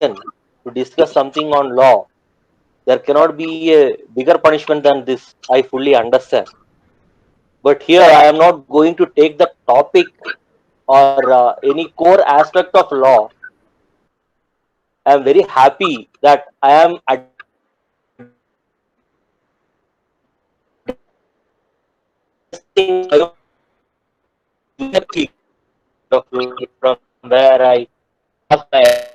to discuss something on law, there cannot be a bigger punishment than this. I fully understand. But here I am not going to take the topic or any core aspect of law. I am very happy that I am addressing from where I have my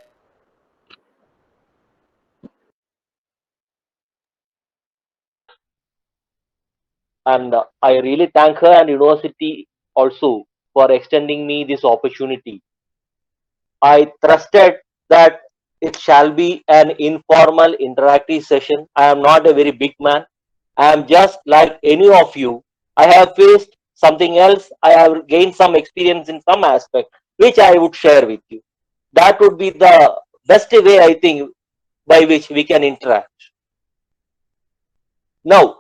and I really thank her and university also for extending me this opportunity. I trusted that it shall be an informal interactive session. I am not a very big man. I am just like any of you. I have faced something else. I have gained some experience in some aspect, which I would share with you. That would be the best way, I think, by which we can interact. Now,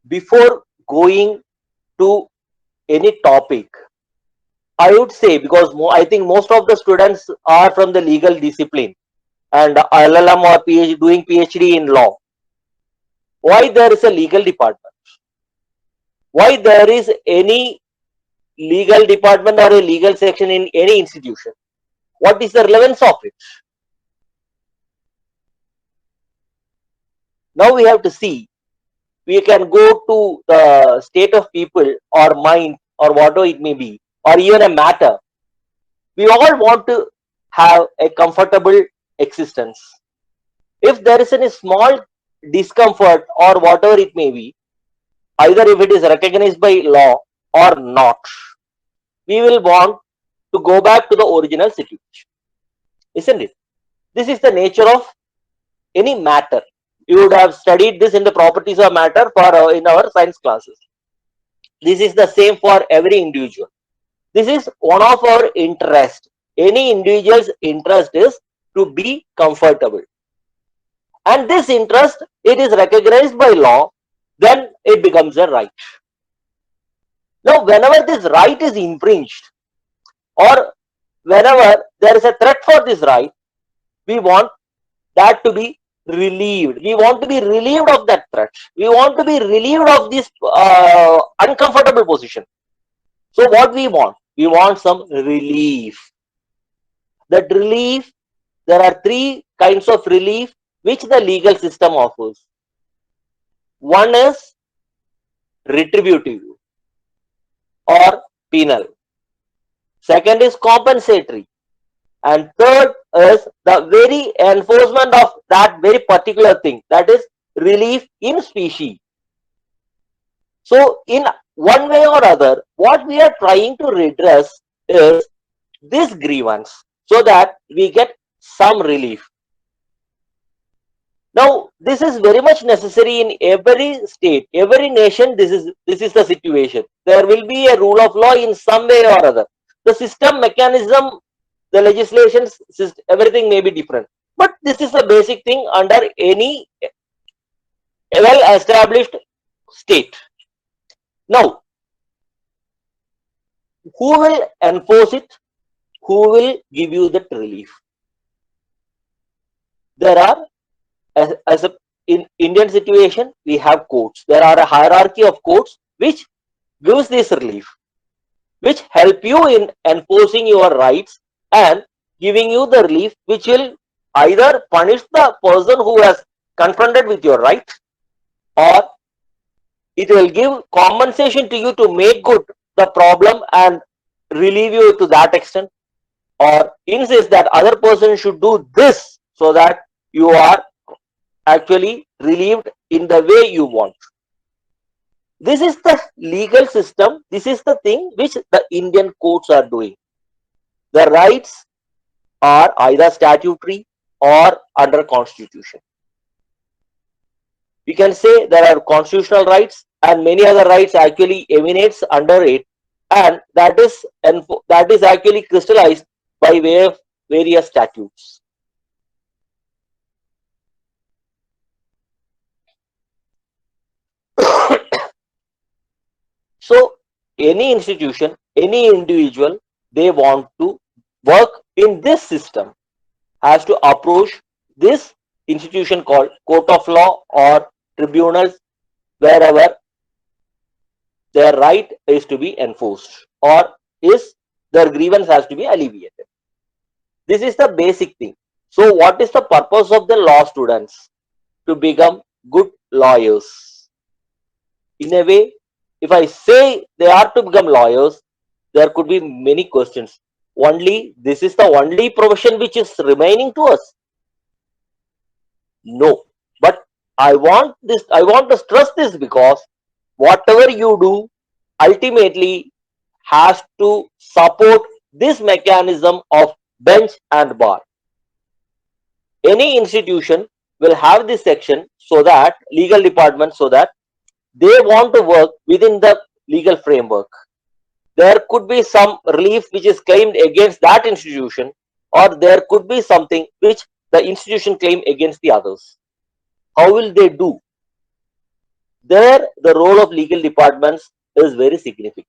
before going to any topic, I would say, because I think most of the students are from the legal discipline and LLM or PhD, doing PhD in law. Why there is a legal department? Why there is any legal department or a legal section in any institution? What is the relevance of it? Now we have to see. We can go to the state of people or mind or whatever it may be, or even a matter. We all want to have a comfortable existence. If there is any small discomfort or whatever it may be, either if it is recognized by law or not, we will want to go back to the original situation, isn't it? This is the nature of any matter. You would have studied this in the properties of matter for in our science classes. This is the same for every individual. This is one of our interest. Any individual's interest is to be comfortable, and this interest, it is recognized by law, then it becomes a right. Now whenever this right is infringed, or whenever there is a threat for this right, we want that to be relieved. We want to be relieved of that threat. We want to be relieved of this uncomfortable position. So what we want? We want some relief. That relief, there are three kinds of relief which the legal system offers. One is retributive or penal. Second is compensatory. And third is the very enforcement of that very particular thing, that is relief in specie. So in one way or other, what we are trying to redress is this grievance, so that we get some relief. Now this is very much necessary in every state, every nation. This is the situation. There will be a rule of law in some way or other. The system, mechanism, the legislation, everything may be different, but this is the basic thing under any well established state. Now who will enforce it? Who will give you that relief? There are, as a, in Indian situation, we have courts. There are a hierarchy of courts which gives this relief, which help you in enforcing your rights and giving you the relief, which will either punish the person who has confronted with your right, or it will give compensation to you to make good the problem and relieve you to that extent, or insist that other person should do this so that you are actually relieved in the way you want. This is the legal system. This is the thing which the Indian courts are doing. The rights are either statutory or under constitution. We can say there are constitutional rights, and many other rights actually emanates under it, and that is actually crystallized by way of various statutes. So any institution, any individual, they want to work in this system. has to approach this institution called court of law or tribunals, wherever their right is to be enforced or is their grievance has to be alleviated. This is the basic thing. So what is the purpose of the law students? To become good lawyers. In a way, if I say they are to become lawyers, there could be many questions. Only this is the only profession which is remaining to us? No. But I want to stress this because whatever you do ultimately has to support this mechanism of bench and bar. Any institution will have this section so that legal department, so that they want to work within the legal framework. There could be some relief which is claimed against that institution, or there could be something which the institution claim against the others. How will they do? There, the role of legal departments is very significant.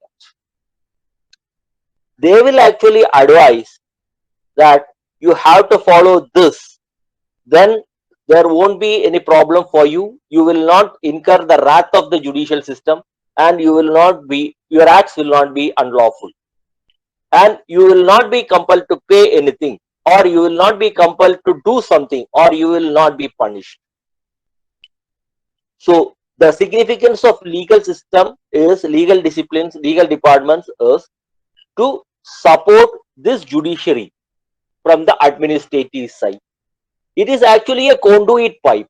They will actually advise that you have to follow this, then there won't be any problem for you. You will not incur the wrath of the judicial system, and your acts will not be unlawful, and you will not be compelled to pay anything, or you will not be compelled to do something, or you will not be punished. So the significance of legal system is legal disciplines, legal departments is to support this judiciary from the administrative side. It is actually a conduit pipe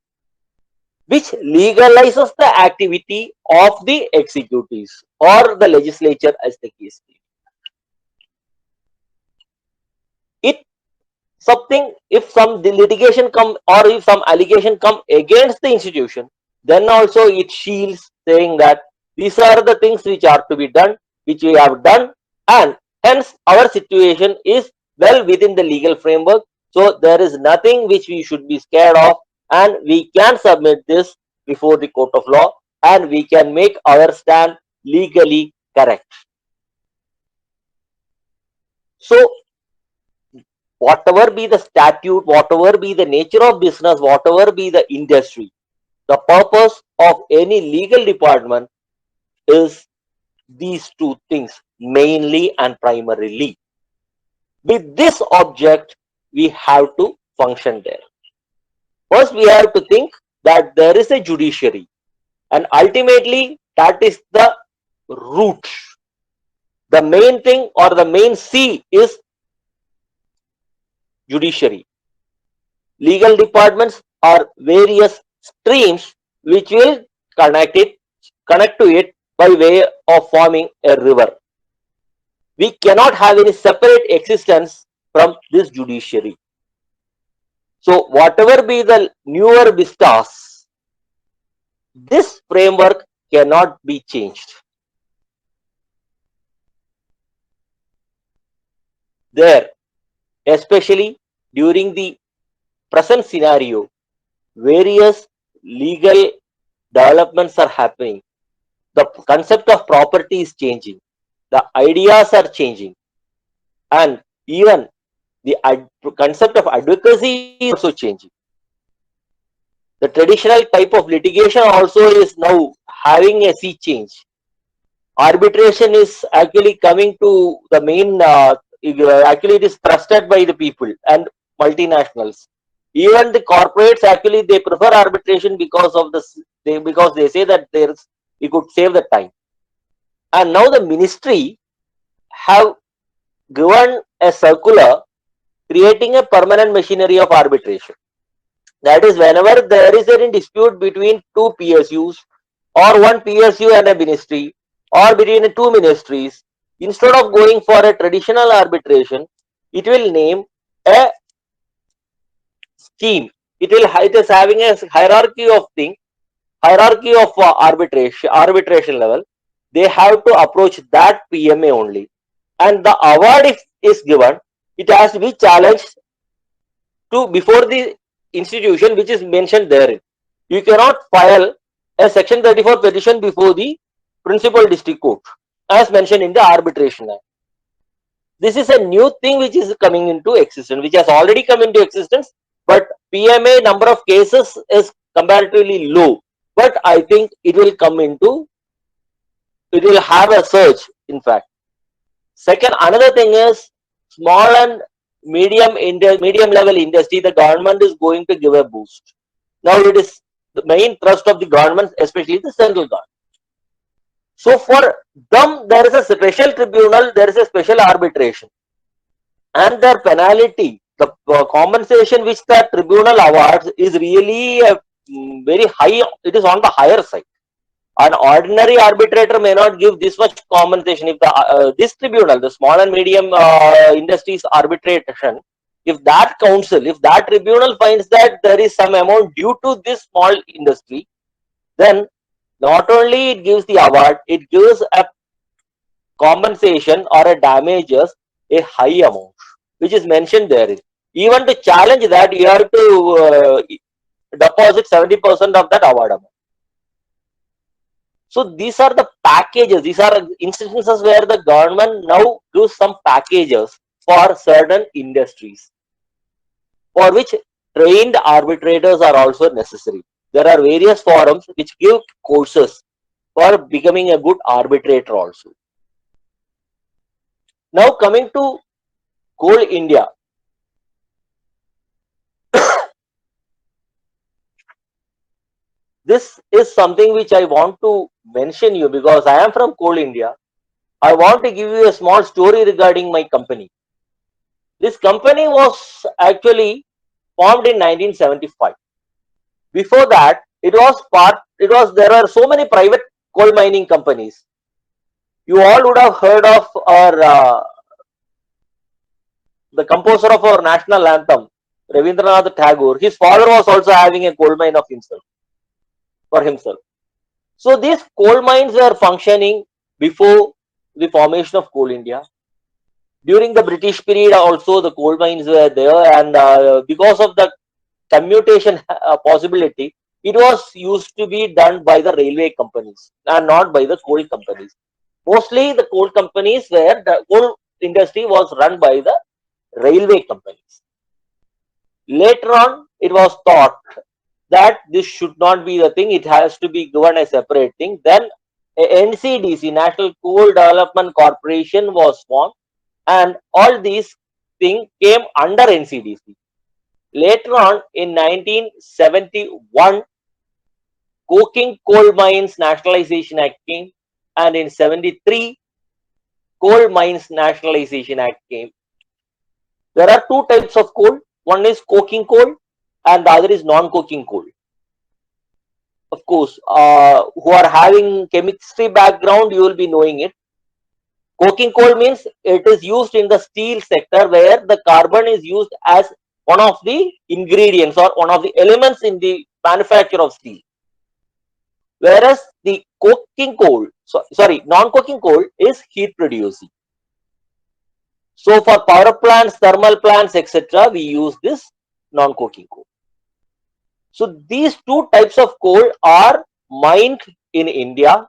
which legalizes the activity of the executives or the legislature, as the case may be. It something, if some litigation come or if some allegation come against the institution, then also it shields, saying that these are the things which are to be done, which we have done, and hence our situation is well within the legal framework. So there is nothing which we should be scared of, and we can submit this before the court of law, and we can make our stand legally correct. So whatever be the statute, whatever be the nature of business, whatever be the industry, the purpose of any legal department is these two things mainly and primarily. With this object, we have to function there. First, we have to think that there is a judiciary, and ultimately that is the root. The main thing or the main C is judiciary. Legal departments are various streams which will connect to it by way of forming a river. We cannot have any separate existence from this judiciary. So whatever be the newer vistas, this framework cannot be changed. There, especially during the present scenario, various legal developments are happening. The concept of property is changing. The ideas are changing. And even the concept of advocacy is also changing. The traditional type of litigation also is now having a sea change. Arbitration is actually coming to the main, actually it is trusted by the people and multinationals. Even the corporates, actually they prefer arbitration because of because they say that it could save the time. And now the ministry have given a circular creating a permanent machinery of arbitration. That is, whenever there is any dispute between two PSUs or one PSU and a ministry, or between two ministries, instead of going for a traditional arbitration, it will name a scheme. It is having a hierarchy of arbitration level. They have to approach that PMA only, and the award is given. It has to be challenged to before the institution which is mentioned therein. You cannot file a Section 34 petition before the principal district court as mentioned in the Arbitration Act. This is a new thing which is coming into existence, which has already come into existence, but PMA number of cases is comparatively low. But I think it will come into, it will have a surge, in fact. Second, another thing is small and medium level industry, the government is going to give a boost. Now it is the main thrust of the government, especially the central government. So for them, there is a special tribunal, there is a special arbitration, and their penalty, the compensation which the tribunal awards is really very high. It is on the higher side. An ordinary arbitrator may not give this much compensation. If the this tribunal, the small and medium industries arbitration, if that council, if that tribunal finds that there is some amount due to this small industry, then not only it gives the award, it gives a compensation or a damages a high amount, which is mentioned there. Even to challenge that, you have to deposit 70% of that award amount. So these are the packages. These are instances where the government now gives some packages for certain industries, for which trained arbitrators are also necessary. There are various forums which give courses for becoming a good arbitrator also. Now coming to Coal India. This is something which I want to mention you because I am from Coal India. I want to give you a small story regarding my company. This company was actually formed in 1975. Before that, there were so many private coal mining companies. You all would have heard of our the composer of our national anthem, Rabindranath Tagore. His father was also having a coal mine of himself, for himself. So these coal mines were functioning before the formation of Coal India. During the British period also the coal mines were there, and because of the commutation possibility, it was used to be done by the railway companies and not by the coal companies. Mostly the coal companies, where the coal industry was run by the railway companies. Later on, it was thought that this should not be the thing, it has to be given a separate thing. Then NCDC, National Coal Development Corporation, was formed, and all these things came under NCDC. Later on, in 1971, Coking Coal Mines Nationalization Act came, and in 73, Coal Mines Nationalization Act came. There are two types of coal. One is coking coal and the other is non-coking coal. Of course, who are having chemistry background, you will be knowing it. Coking coal means it is used in the steel sector, where the carbon is used as one of the ingredients or one of the elements in the manufacture of steel. Whereas the coking coal, non-coking coal is heat producing. So for power plants, thermal plants, etc., we use this non-coking coal. So these two types of coal are mined in India.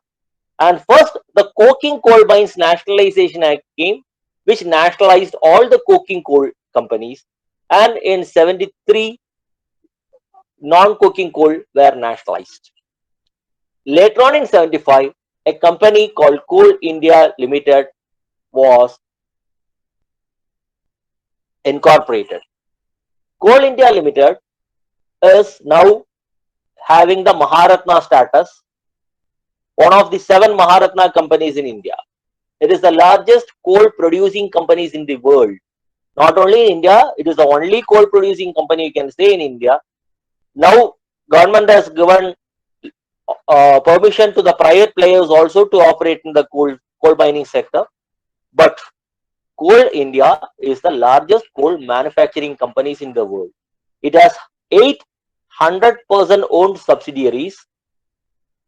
And first, the Coking Coal Mines Nationalization Act came, which nationalized all the coking coal companies. And in 73, non-coking coal were nationalized. Later on in 75, a company called Coal India Limited was incorporated. Coal India Limited is now having the Maharatna status, one of the 7 Maharatna companies in India. It is the largest coal producing companies in the world. Not only in India, it is the only coal producing company you can say in India. Now, government has given permission to the private players also to operate in the coal mining sector. But Coal India is the largest coal manufacturing companies in the world. It has 800% owned subsidiaries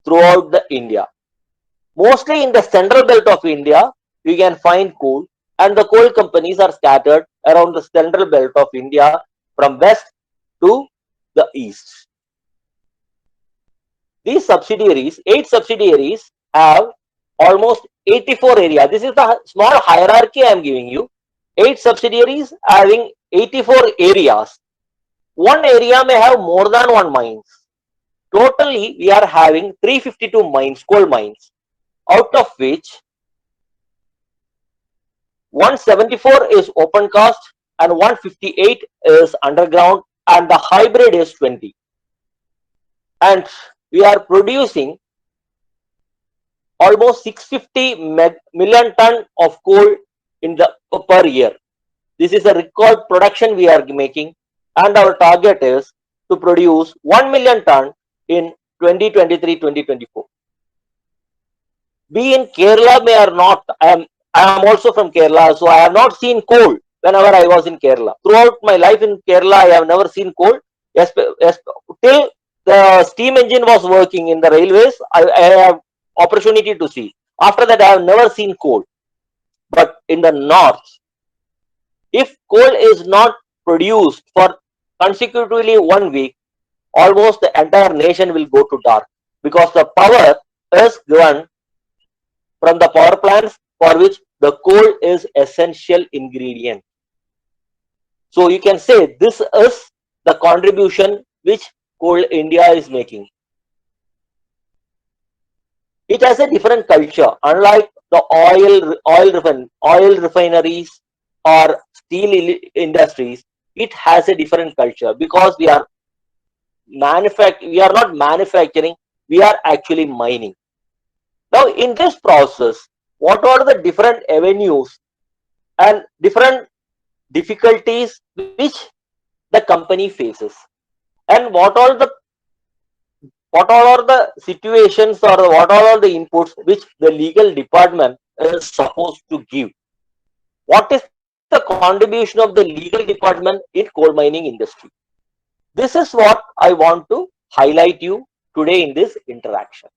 throughout the India. Mostly in the central belt of India, you can find coal, and the coal companies are scattered around the central belt of India from west to the east. These subsidiaries, 8 subsidiaries, have almost 84 areas. This is the small hierarchy I am giving you. 8 subsidiaries having 84 areas. One area may have more than one mines. Totally, we are having 352 mines, coal mines, out of which 174 is open cast and 158 is underground, and the hybrid is 20. And we are producing almost 650 million ton of coal in the per year. This is a record production we are making, and our target is to produce 1 million ton in 2023-2024. Be in Kerala may or not, I am also from Kerala, so I have not seen coal whenever I was in Kerala. Throughout my life in Kerala, I have never seen coal. Till the steam engine was working in the railways, I have opportunity to see. After that, I have never seen coal. But in the north, if coal is not produced for consecutively 1 week, almost the entire nation will go to dark, because the power is given from the power plants for which the coal is essential ingredient. So you can say this is the contribution which Coal India is making. It has a different culture, unlike the oil refineries or steel industries. It has a different culture because we are not manufacturing, we are actually mining. Now, in this process, what are the different avenues and different difficulties which the company faces, and what all are the situations, or what all are the inputs which the legal department is supposed to give? What is the contribution of the legal department in coal mining industry? This is what I want to highlight you today in this interaction.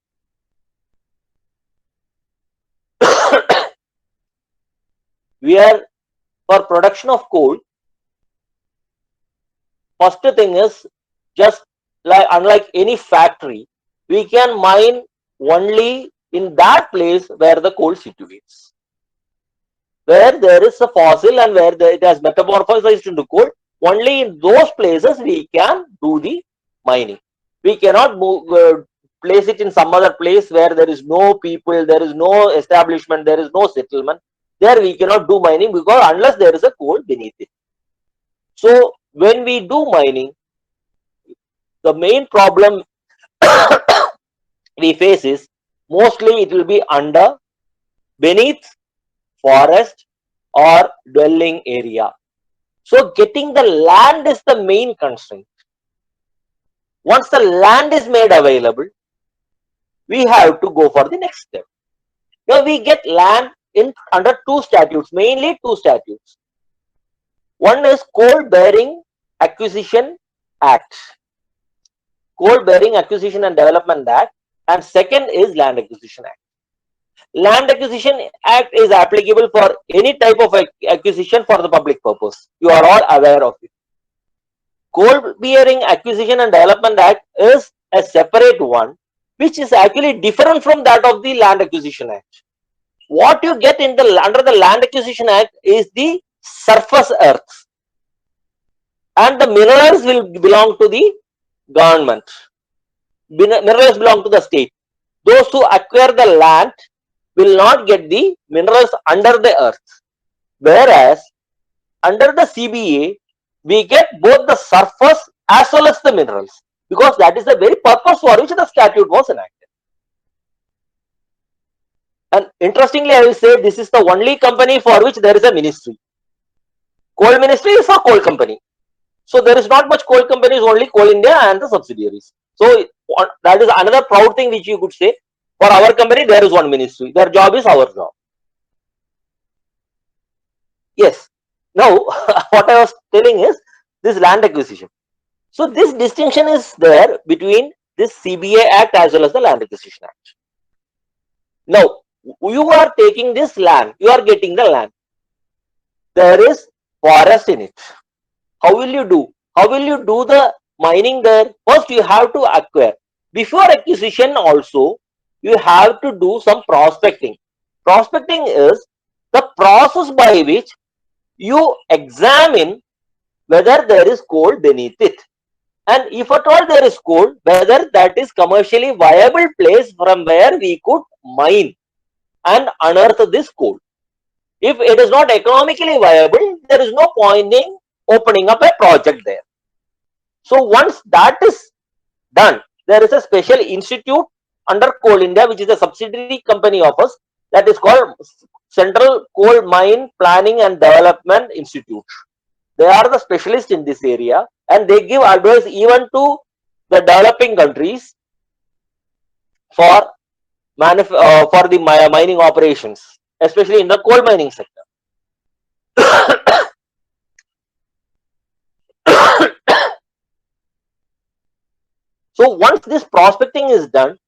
We are, for production of coal, first thing is, just like unlike any factory, we can mine only in that place where the coal situates, where there is a fossil and where it has metamorphosized into coal. Only in those places we can do the mining. We cannot place it in some other place where there is no people, there is no establishment, there is no settlement. There we cannot do mining, because unless there is a coal beneath it. So when we do mining, the main problem we face is, mostly it will be under, beneath forest or dwelling area. So getting the land is the main constraint. Once the land is made available, we have to go for the next step. Now we get land under two statutes, mainly two statutes. One is Coal Bearing Acquisition Act, Coal Bearing Acquisition and Development Act, and second is Land Acquisition Act. Land Acquisition Act is applicable for any type of acquisition for the public purpose. You are all aware of it. Coal Bearing Acquisition and Development Act is a separate one, which is actually different from that of the Land Acquisition Act. What you get in under the Land Acquisition Act is the surface earth, and the minerals will belong to the government. Minerals belong to the state. Those who acquire the land will not get the minerals under the earth. Whereas under the CBA, we get both the surface as well as the minerals, because that is the very purpose for which the statute was enacted. And interestingly, I will say this is the only company for which there is a ministry. Coal Ministry is for coal company. So there is not much coal companies, only Coal India and the subsidiaries. So that is another proud thing which you could say. For our company, there is one ministry. Their job is our job. Yes. Now, what I was telling is this land acquisition. So this distinction is there between this CBA Act as well as the Land Acquisition Act. Now, you are taking this land, you are getting the land. There is forest in it. How will you do? How will you do the mining there? First, you have to acquire. Before acquisition also, you have to do some prospecting. Prospecting is the process by which you examine whether there is coal beneath it. And if at all there is coal, whether that is commercially viable place from where we could mine and unearth this coal. If it is not economically viable, there is no point in opening up a project there. So once that is done, there is a special institute under Coal India, which is a subsidiary company of us, that is called Central Coal Mine Planning and Development Institute. They are the specialists in this area, and they give advice even to the developing countries for for the mining operations, especially in the coal mining sector. So once this prospecting is done,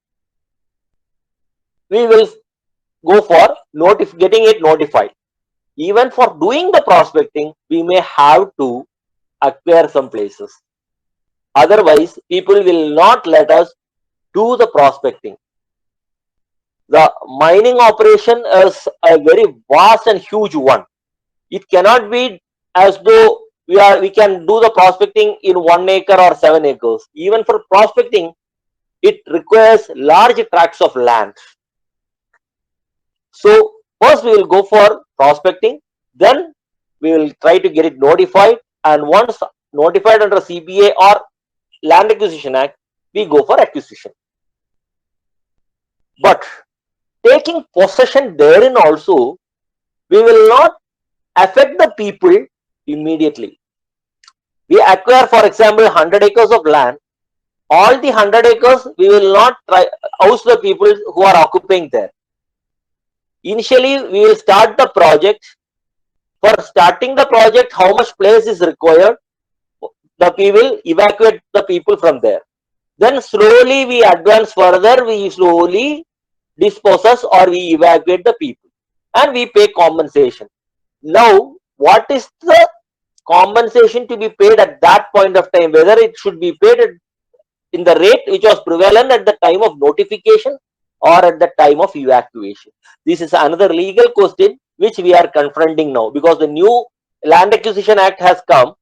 we will go for getting it notified. Even for doing the prospecting, we may have to acquire some places. Otherwise, people will not let us do the prospecting. The mining operation is a very vast and huge one. It cannot be as though we can do the prospecting in 1 acre or 7 acres. Even for prospecting, it requires large tracts of land. So first we will go for prospecting, then we will try to get it notified, and once notified under CBA or Land Acquisition Act, we go for acquisition. But taking possession therein also, we will not affect the people immediately. We acquire, for example, 100 acres of land. All the 100 acres, we will not house the people who are occupying there. Initially, we will start the project. For starting the project, how much place is required? We will evacuate the people from there. Then slowly we advance further, we slowly dispose or we evacuate the people and we pay compensation. Now, what is the compensation to be paid at that point of time? Whether it should be paid in the rate which was prevalent at the time of notification or at the time of evacuation. This is another legal question which we are confronting now, because the new Land Acquisition Act has come,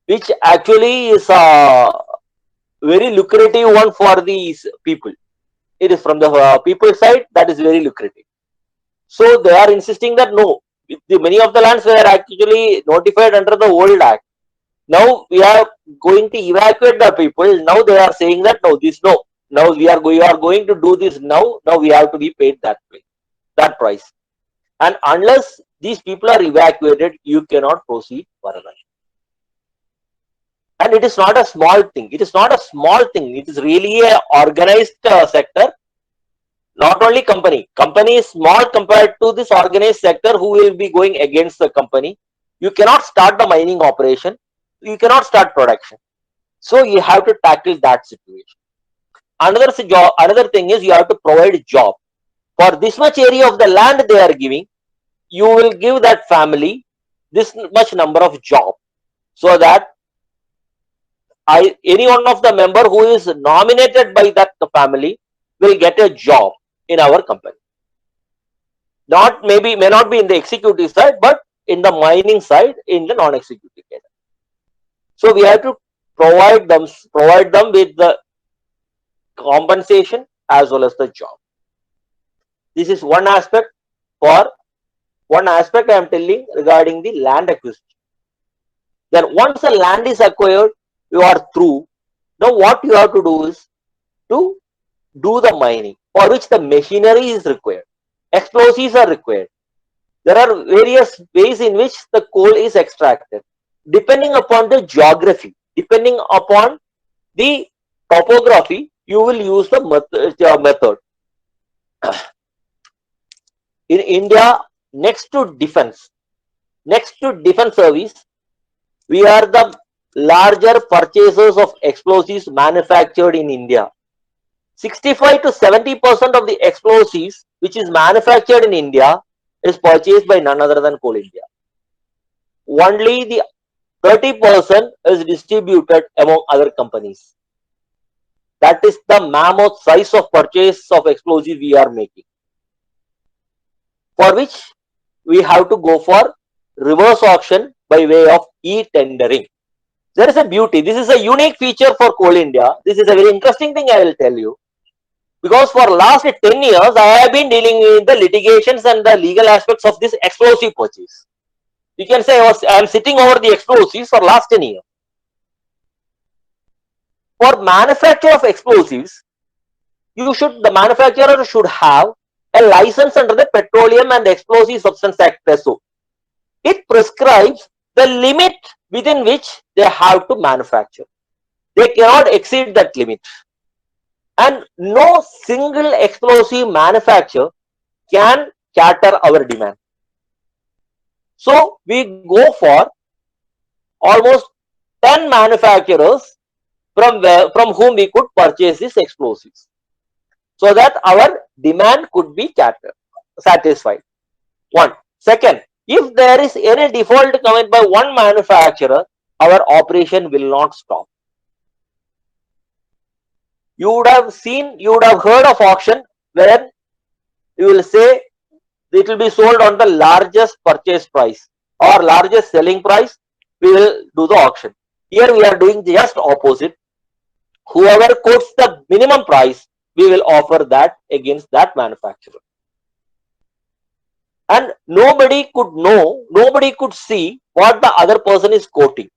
which actually is a very lucrative one for these people. It is from the people side that is very lucrative. So they are insisting that no, many of the lands were actually notified under the old act. Now we are going to evacuate the people. Now they are saying that no, now we are going to do this now. Now we have to be paid that price. And unless these people are evacuated, you cannot proceed further. And it is not a small thing. It is not a small thing. It is really a organized sector. Not only company. Company is small compared to this organized sector who will be going against the company. You cannot start the mining operation. You cannot start production. So you have to tackle that situation. Another thing is you have to provide a job. For this much area of the land they are giving, you will give that family this much number of job, so that any one of the member who is nominated by that family will get a job in our company. May not be in the executive side, but in the mining side, in the non-executive side. So we have to provide them with the compensation as well as the job. This is one aspect I am telling regarding the land acquisition. Then once the land is acquired, you are through. Now what you have to do is to do the mining, for which the machinery is required. Explosives are required. There are various ways in which the coal is extracted. Depending upon the geography, depending upon the topography, you will use the method. In India, next to defense service, we are the larger purchasers of explosives manufactured in India. 65 to 70% of the explosives which is manufactured in India is purchased by none other than Coal India. Only the 30% is distributed among other companies. That is the mammoth size of purchase of explosives we are making, for which we have to go for reverse auction by way of e-tendering. There is a beauty. This is a unique feature for Coal India. This is a very interesting thing I will tell you. Because for last 10 years, I have been dealing with the litigations and the legal aspects of this explosive purchase. You can say I am sitting over the explosives for last 10 years. For manufacture of explosives, the manufacturer should have a license under the Petroleum and Explosive Substance Act PESO. It prescribes the limit within which they have to manufacture. They cannot exceed that limit. And no single explosive manufacturer can cater our demand. So we go for almost 10 manufacturers from whom we could purchase these explosives, so that our demand could be satisfied. One. Second, if there is any default committed by one manufacturer, our operation will not stop. You would have heard of auction where you will say it will be sold on the largest purchase price or largest selling price. We will do the auction. Here we are doing just opposite. Whoever quotes the minimum price, we will offer that against that manufacturer. And nobody could see what the other person is quoting.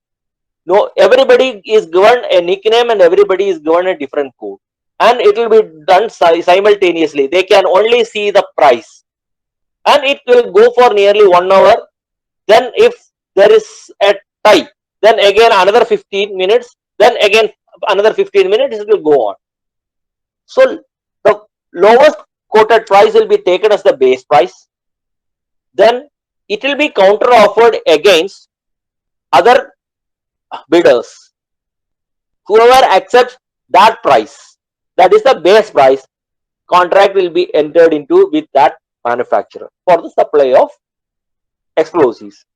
No, everybody is given a nickname and everybody is given a different code. And it will be done simultaneously. They can only see the price. And it will go for nearly 1 hour. Then if there is a tie, then again another 15 minutes, then again another 15 minutes, it will go on. So the lowest quoted price will be taken as the base price. Then it will be counter offered against other bidders. Whoever accepts that price, that is the base price, contract will be entered into with that manufacturer for the supply of explosives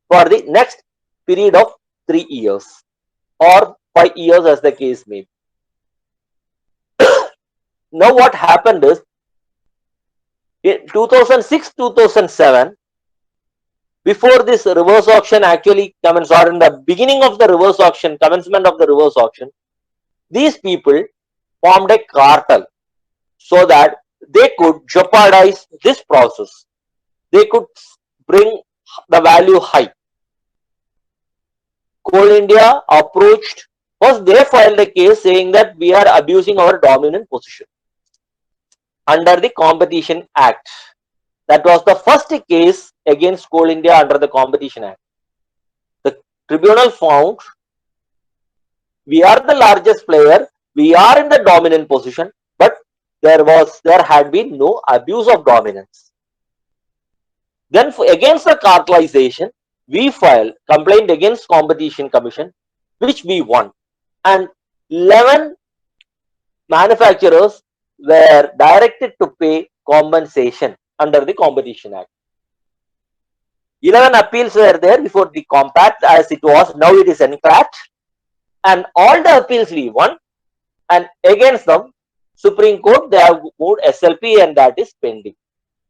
for the next period of 3 years or 5 years, as the case may be. Now what happened is, in 2006-2007, before this reverse auction actually commenced, or in the beginning of the reverse auction, commencement of the reverse auction, these people formed a cartel so that they could jeopardize this process. They could bring the value high. Coal India approached, first they filed a case saying that we are abusing our dominant position under the Competition Act. That was the first case against Coal India under the Competition Act. The tribunal found we are the largest player, we are in the dominant position, but there had been no abuse of dominance. Then against the cartelization, we filed complaint against Competition Commission, which we won. And 11 manufacturers were directed to pay compensation under the Competition Act. 11 appeals were there before the compact, as it was. Now it is NCLAT. And all the appeals we won. And against them, Supreme Court, they have moved SLP, and that is pending.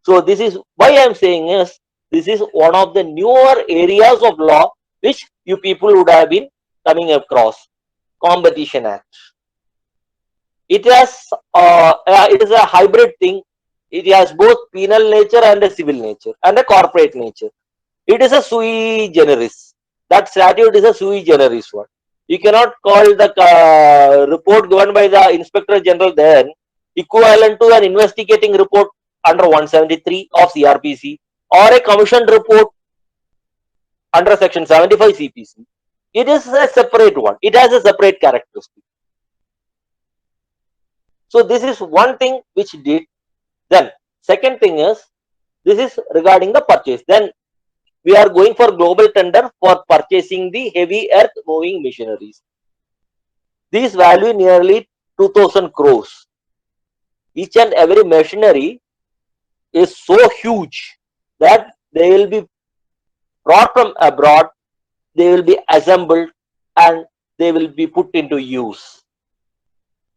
So this is why I am saying is, this is one of the newer areas of law which you people would have been coming across. Competition Act. It is a hybrid thing. It has both penal nature and a civil nature and a corporate nature. It is a sui generis. That statute is a sui generis one. You cannot call the report given by the Inspector General then equivalent to an investigating report under 173 of CRPC or a commissioned report under section 75 CPC. It is a separate one. It has a separate characteristic. So this is one thing which did. Then second thing is, this is regarding the purchase. Then we are going for global tender for purchasing the heavy earth moving machineries. These value nearly 2000 crores. Each and every machinery is so huge that they will be brought from abroad, they will be assembled, and they will be put into use.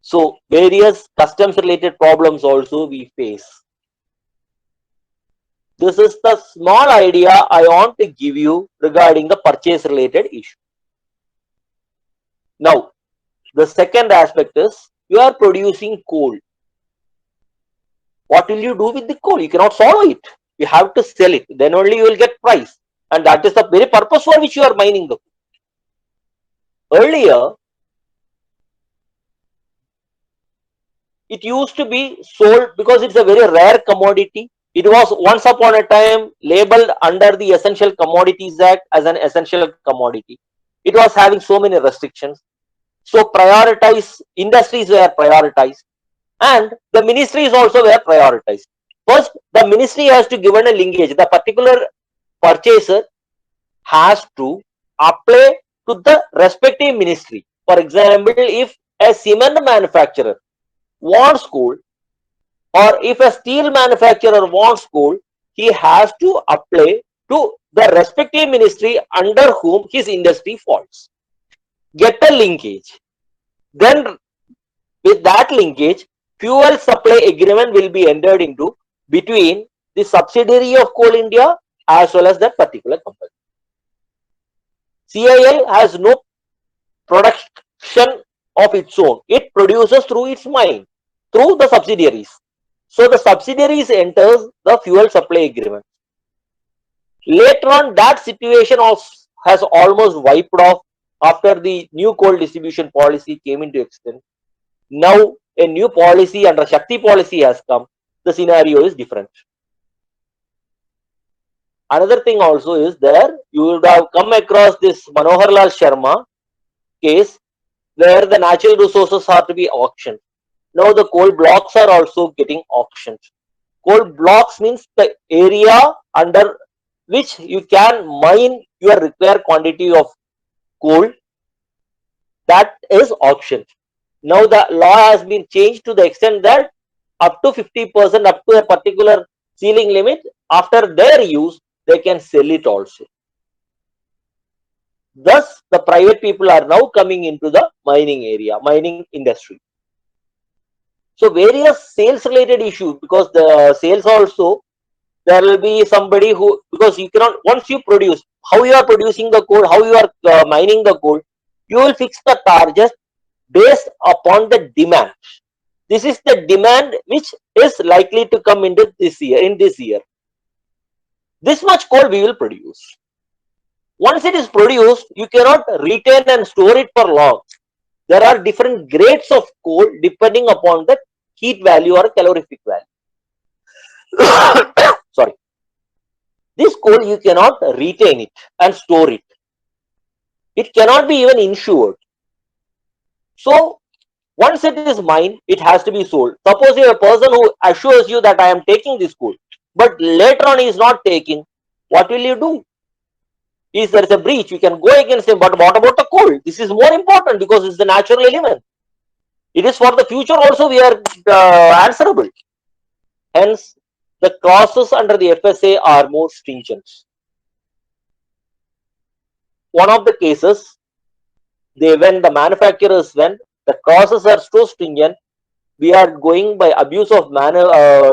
So various customs related problems also we face. This is the small idea I want to give you regarding the purchase related issue. Now, the second aspect is you are producing coal. What will you do with the coal? You cannot swallow it. You have to sell it. Then only you will get price. And that is the very purpose for which you are mining the coal. Earlier, it used to be sold because it's a very rare commodity. It was once upon a time labeled under the Essential Commodities Act as an essential commodity. It was having so many restrictions. So prioritized industries were prioritized, and the ministries also were prioritized. First, the ministry has to give a linkage. The particular purchaser has to apply to the respective ministry. For example, if a cement manufacturer wants coal, or if a steel manufacturer wants coal, he has to apply to the respective ministry under whom his industry falls. Get a linkage. Then with that linkage, fuel supply agreement will be entered into between the subsidiary of Coal India as well as that particular company. CIL has no production of its own. It produces through its mine, through the subsidiaries. So the subsidiaries enters the fuel supply agreement. Later on, that situation has almost wiped off after the new coal distribution policy came into existence. Now a new policy under Shakti policy has come. The scenario is different. Another thing also is there, you would have come across this Manohar Lal Sharma case where the natural resources are to be auctioned. Now the coal blocks are also getting auctioned. Coal blocks means the area under which you can mine your required quantity of coal, that is auctioned. Now the law has been changed to the extent that up to 50%, up to a particular ceiling limit, after their use, they can sell it also. Thus, the private people are now coming into the mining area, mining industry. So various sales related issues, because the sales also, there will be somebody who, because you cannot, once you produce, how you are producing the coal, how you are mining the coal, you will fix the target based upon the demand. This is the demand which is likely to come into this year, in this year. This much coal we will produce. Once it is produced, you cannot retain and store it for long. There are different grades of coal depending upon the heat value or calorific value. Sorry. This coal you cannot retain it and store it. It cannot be even insured. So once it is mined, it has to be sold. Suppose you have a person who assures you that I am taking this coal, but later on he is not taking, what will you do? If there is a breach, you can go against him, but what about the coal? This is more important because it's the natural element. It is for the future also we are answerable. Hence, the clauses under the FSA are more stringent. One of the cases, when the manufacturers went, the clauses are so stringent, we are going by abuse of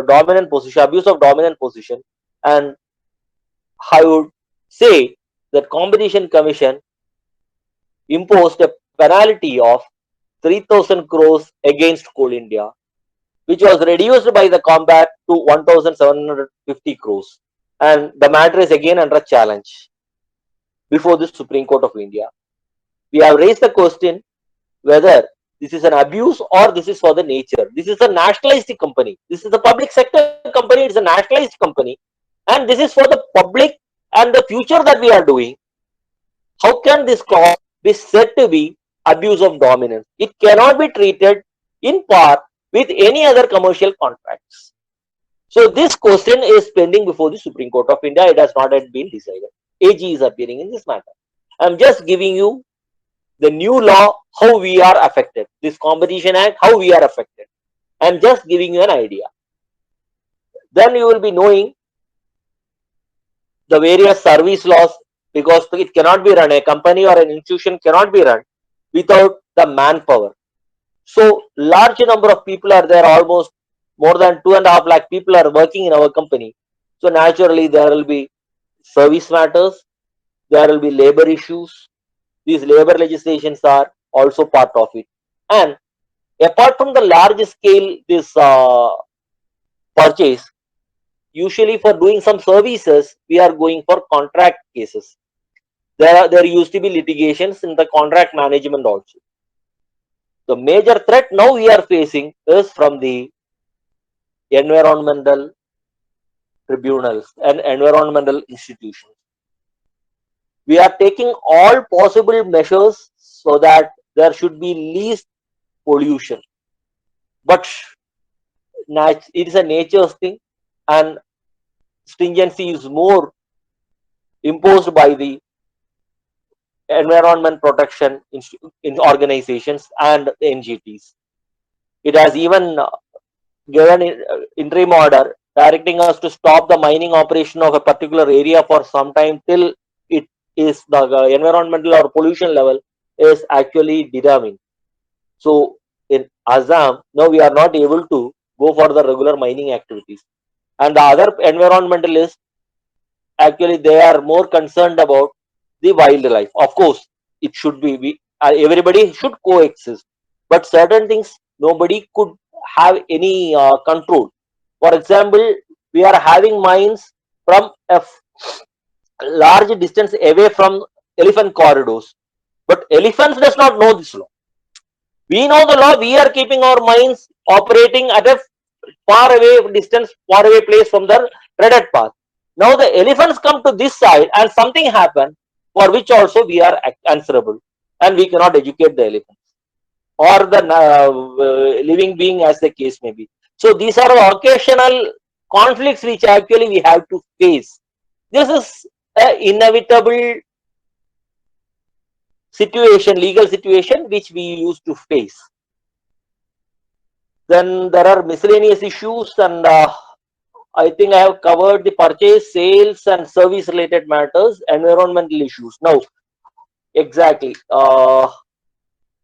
dominant position, and I would say that Competition Commission imposed a penalty of 3,000 crores against Coal India, which was reduced by the combat to 1,750 crores. And the matter is again under challenge before the Supreme Court of India. We have raised the question whether this is an abuse or this is for the nature. This is a nationalized company. This is a public sector company. It's a nationalized company. And this is for the public and the future that we are doing. How can this clause be said to be abuse of dominance? It cannot be treated in par with any other commercial contracts. So this question is pending before the Supreme Court of India. It has not yet been decided. AG is appearing in this matter. I am just giving you the new law, how we are affected. This Competition Act, how we are affected. I am just giving you an idea. Then you will be knowing the various service laws, because it cannot be run. A company or an institution cannot be run without the manpower. So large number of people are there, almost more than 2.5 lakh people are working in our company. So naturally there will be service matters, there will be labor issues. These labor legislations are also part of it. And apart from the large scale this purchase, usually for doing some services, we are going for contract cases. There used to be litigations in the contract management also. The major threat now we are facing is from the environmental tribunals and environmental institutions. We are taking all possible measures so that there should be least pollution. But it is a nature's thing, and stringency is more imposed by the environment protection in organizations and NGTs. It has even given interim order directing us to stop the mining operation of a particular area for some time till it is the environmental or pollution level is actually determined. So in Assam, now we are not able to go for the regular mining activities. And the other environmentalists, actually, they are more concerned about the wildlife. Of course, it should be, everybody should coexist. But certain things, nobody could have any control. For example, we are having mines from a large distance away from elephant corridors. But elephants does not know this law. We know the law. We are keeping our mines operating at a far away distance, far away place from the treaded path. Now the elephants come to this side and something happen for which also we are answerable, and we cannot educate the elephants or the living being as the case may be. So these are occasional conflicts which actually we have to face. This is an inevitable situation, legal situation which we used to face. Then there are miscellaneous issues, and I think I have covered the purchase, sales, and service related matters, environmental issues. Now, exactly.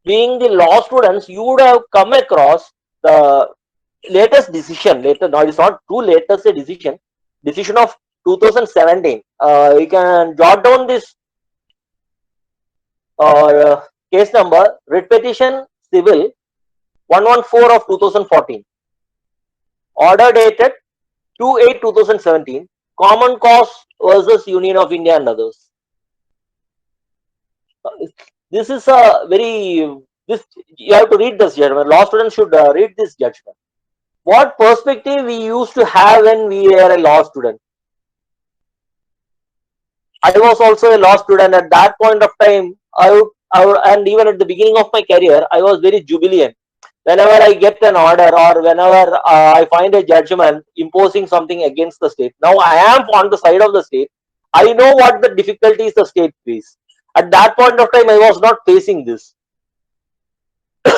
Being the law students, you would have come across the latest decision. Later, no, it's not too latest a decision of 2017. You can jot down this case number, writ petition civil 114 of 2014. Order dated 2/8/2017, Common Cause versus Union of India and others. This is a very, this you have to read this judgment. Law students should read this judgment. What perspective we used to have when we were a law student? I was also a law student at that point of time. And even at the beginning of my career, I was very jubilant. Whenever I get an order or whenever I find a judgment imposing something against the state, now I am on the side of the state. I know what the difficulties the state face. At that point of time, I was not facing this.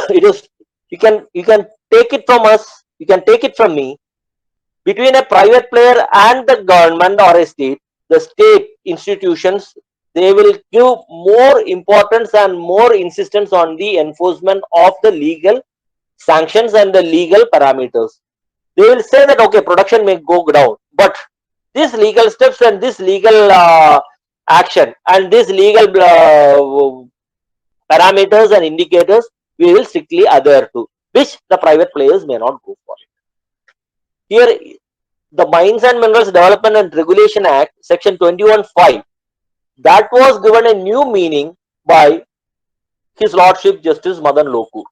It is, you can take it from us, you can take it from me. Between a private player and the government or a state, the state institutions, they will give more importance and more insistence on the enforcement of the legal sanctions and the legal parameters. They will say that okay, production may go down, but these legal steps and this legal action and these legal parameters and indicators we will strictly adhere to, which the private players may not go for. Here, the Mines and Minerals Development and Regulation Act, Section 21(5), that was given a new meaning by His Lordship Justice Madan Lokur.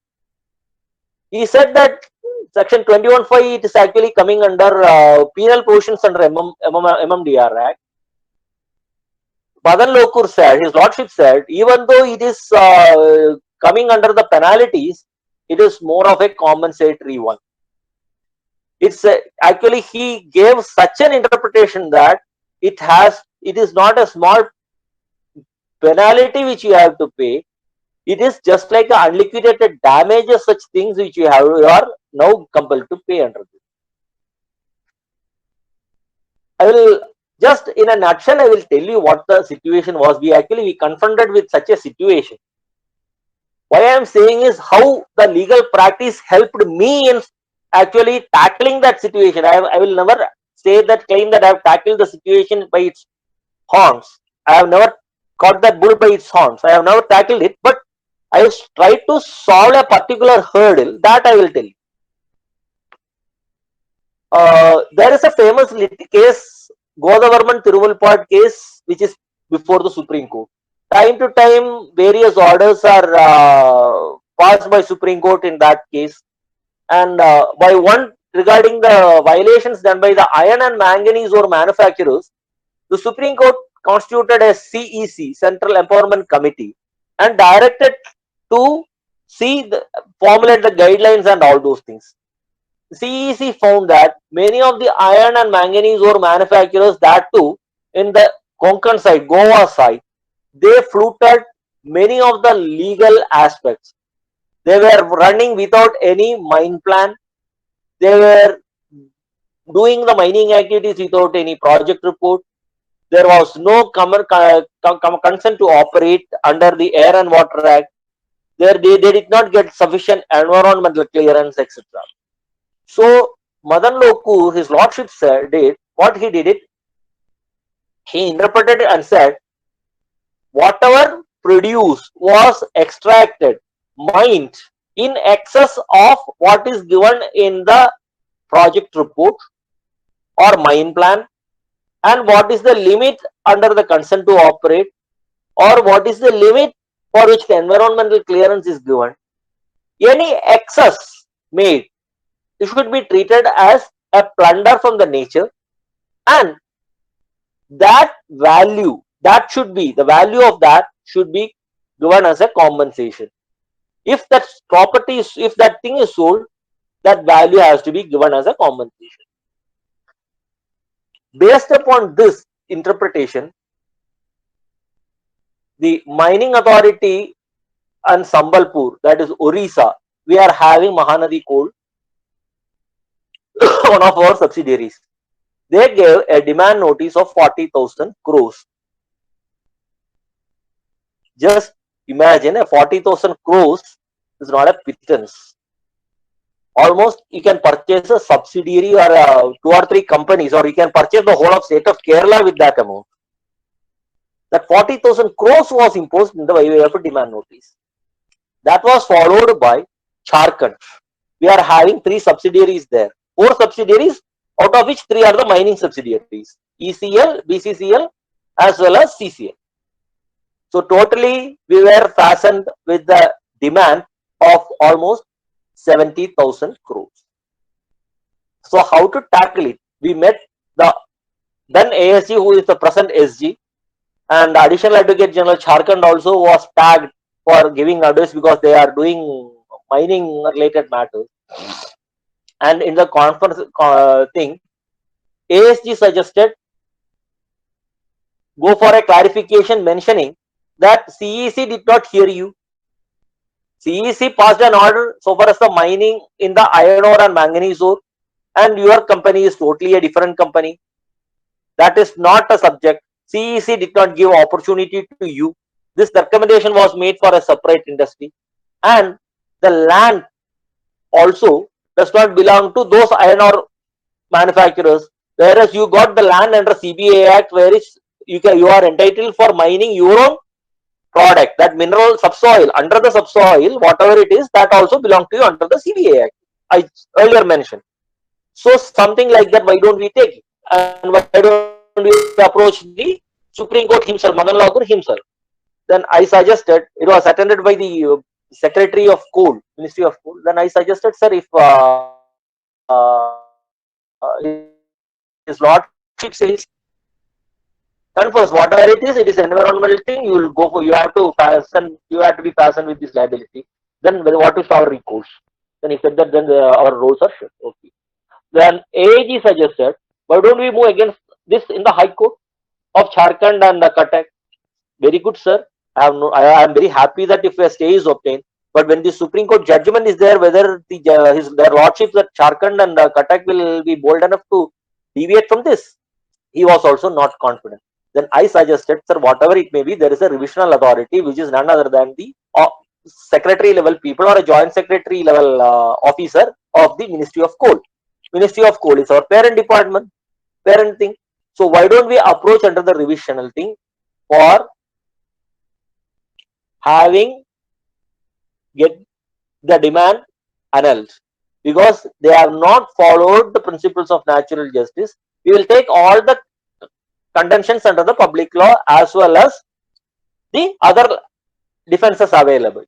He said that Section 21(5) it is actually coming under penal provisions under MMDR Act. Madan Lokur said, His Lordship said, even though it is coming under the penalties, it is more of a compensatory one. It's actually he gave such an interpretation that it is not a small penalty which you have to pay. It is just like a unliquidated damages, such things which you are now compelled to pay under this. I will just in a nutshell, I will tell you what the situation was. We confronted with such a situation. Why I am saying is how the legal practice helped me in actually tackling that situation. I will never say that claim that I have tackled the situation by its horns. I have never caught that bull by its horns. I have never tackled it, but I have tried to solve a particular hurdle. That I will tell you. There is a famous case, Godavarman Tiruvulpad case, which is before the Supreme Court. Time to time, various orders are passed by Supreme Court in that case, and by one regarding the violations done by the iron and manganese ore manufacturers, the Supreme Court constituted a CEC, Central Empowerment Committee, and directed to formulate the guidelines and all those things. CEC found that many of the iron and manganese ore manufacturers, that too in the Konkan side, Goa side, they flouted many of the legal aspects. They were running without any mine plan. They were doing the mining activities without any project report. There was no consent to operate under the Air and Water Act. They did not get sufficient environmental clearance, etc. So Madan Lokur, his lordship did what he did it. He interpreted it and said, whatever produced was extracted, mined in excess of what is given in the project report or mine plan, and what is the limit under the consent to operate, or what is the limit for which the environmental clearance is given. Any excess made, it should be treated as a plunder from the nature, and that value, the value of that should be given as a compensation. If that property is, if that thing is sold, that value has to be given as a compensation. Based upon this interpretation, the mining authority and Sambalpur, that is Orissa, we are having Mahanadi Coal, one of our subsidiaries. They gave a demand notice of 40,000 crores. Just imagine, a 40,000 crores is not a pittance. Almost you can purchase a subsidiary or 2 or 3 companies, or you can purchase the whole of state of Kerala with that amount. That 40,000 crores was imposed in the way of a demand notice. That was followed by Jharkhand. We are having 3 subsidiaries there. 4 subsidiaries, out of which 3 are the mining subsidiaries: ECL, BCCL, as well as CCL. So totally we were fastened with the demand of almost 70,000 crores. So how to tackle it? We met the then ASG, who is the present SG, and Additional Advocate General Jharkhand also was tagged for giving advice because they are doing mining related matters. And in the conference thing, ASG suggested go for a clarification mentioning that CEC did not hear you. CEC passed an order so far as the mining in the iron ore and manganese ore, and your company is totally a different company. That is not a subject. CEC did not give opportunity to you. This recommendation was made for a separate industry, and the land also does not belong to those iron ore manufacturers, whereas you got the land under CBA Act, where you are entitled for mining your own product, that mineral subsoil, under the subsoil, whatever it is, that also belongs to you under the CBA Act, I earlier mentioned. So something like that, why don't we take it? And why don't we approach the Supreme Court himself, Madan Lokur himself? Then I suggested, it was attended by the Secretary of Coal, Ministry of Coal. Then I suggested, sir, if his lordship says, confirms whatever it is environmental thing, you will go for, you have to be fastened with this liability. Then what is our recourse? Then he said that then our roles are shut. Okay. Then AAG suggested, why don't we move against this in the High Court of Jharkhand and Cuttack? Very good, sir. I am very happy that if a stay is obtained. But when the Supreme Court judgment is there, whether their lordships at Jharkhand and Cuttack will be bold enough to deviate from this, he was also not confident. Then I suggested, sir, whatever it may be, there is a revisional authority which is none other than the secretary level people or a joint secretary level officer of the Ministry of Coal. Ministry of Coal is our parent department. parent thing. So why don't we approach under the revisional thing for having get the demand annulled, because they have not followed the principles of natural justice. We will take all the contentions under the public law as well as the other defenses available.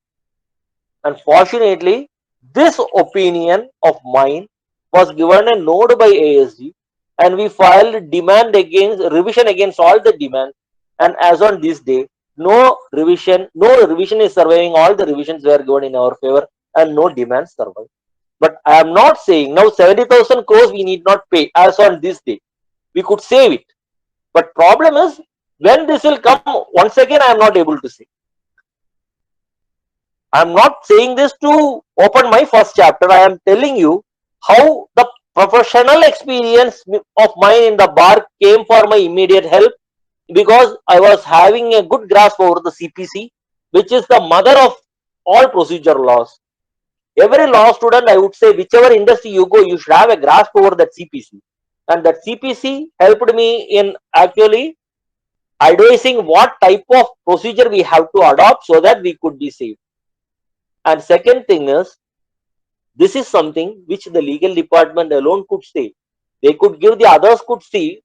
Unfortunately, this opinion of mine was given a node by ASG, and we filed demand against revision against all the demands. And as on this day, no revision is surviving. All the revisions were given in our favor, and no demands survive. But I am not saying now 70,000 crores we need not pay as on this day. We could save it. But problem is, when this will come, once again I am not able to say. I am not saying this to open my first chapter. I am telling you how the professional experience of mine in the bar came for my immediate help, because I was having a good grasp over the CPC, which is the mother of all procedure laws. Every law student, I would say, whichever industry you go, you should have a grasp over that CPC. And that CPC helped me in actually advising what type of procedure we have to adopt so that we could be safe. And second thing is, this is something which the legal department alone could say. They could give, the others could see,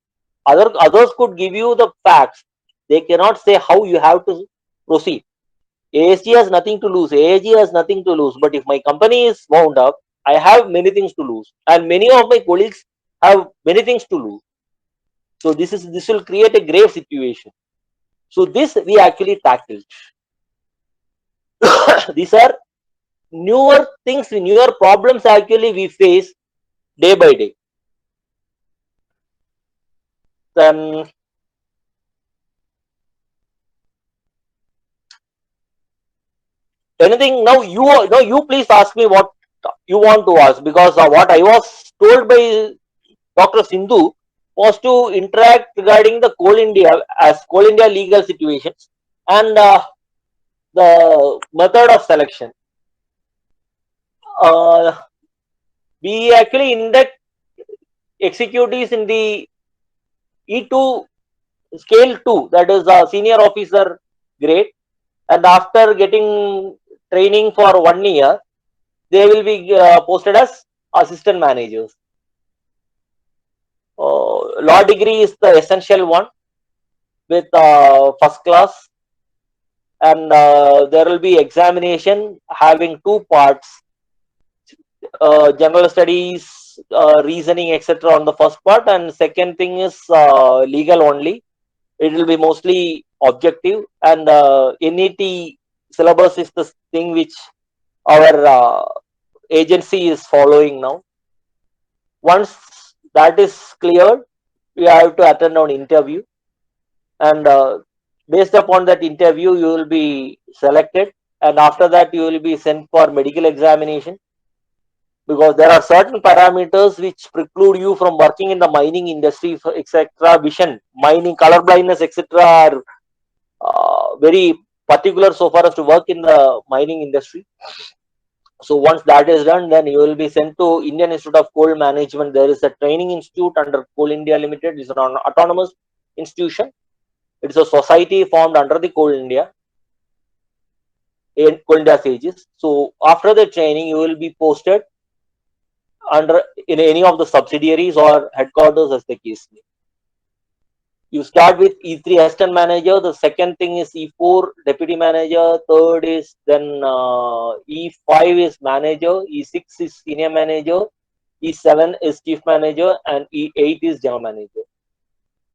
others could give you the facts. They cannot say how you have to proceed. ASG has nothing to lose. AAG has nothing to lose. But if my company is wound up, I have many things to lose, and many of my colleagues have many things to lose. So this will create a grave situation. So this we actually tackled. These are newer things, newer problems actually we face day by day. Then anything now, you please ask me what you want to ask, because what I was told by Dr. Sindhu was to interact regarding the Coal India as Coal India legal situations and the method of selection. We actually induct executives in the E2 scale 2, that is senior officer grade, and after getting training for 1 year, they will be posted as assistant managers. Law degree is the essential one with first class, and there will be examination having two parts, general studies, reasoning, etc. on the first part, and second thing is legal only. It will be mostly objective, and NET syllabus is the thing which our agency is following now. Once that is cleared, we have to attend an interview, and based upon that interview you will be selected, and after that you will be sent for medical examination, because there are certain parameters which preclude you from working in the mining industry, etc. Vision, mining, color blindness, etc. are very particular so far as to work in the mining industry. So once that is done, then you will be sent to Indian Institute of Coal Management. There is a training institute under Coal India Limited. It's an autonomous institution. It's a society formed under the Coal India, in Coal India aegis. So after the training, you will be posted under in any of the subsidiaries or headquarters as the case may. You start with E3 assistant manager. The second thing is E4 deputy manager. Third is then E5 is manager. E6 is senior manager. E7 is chief manager, and E8 is general manager.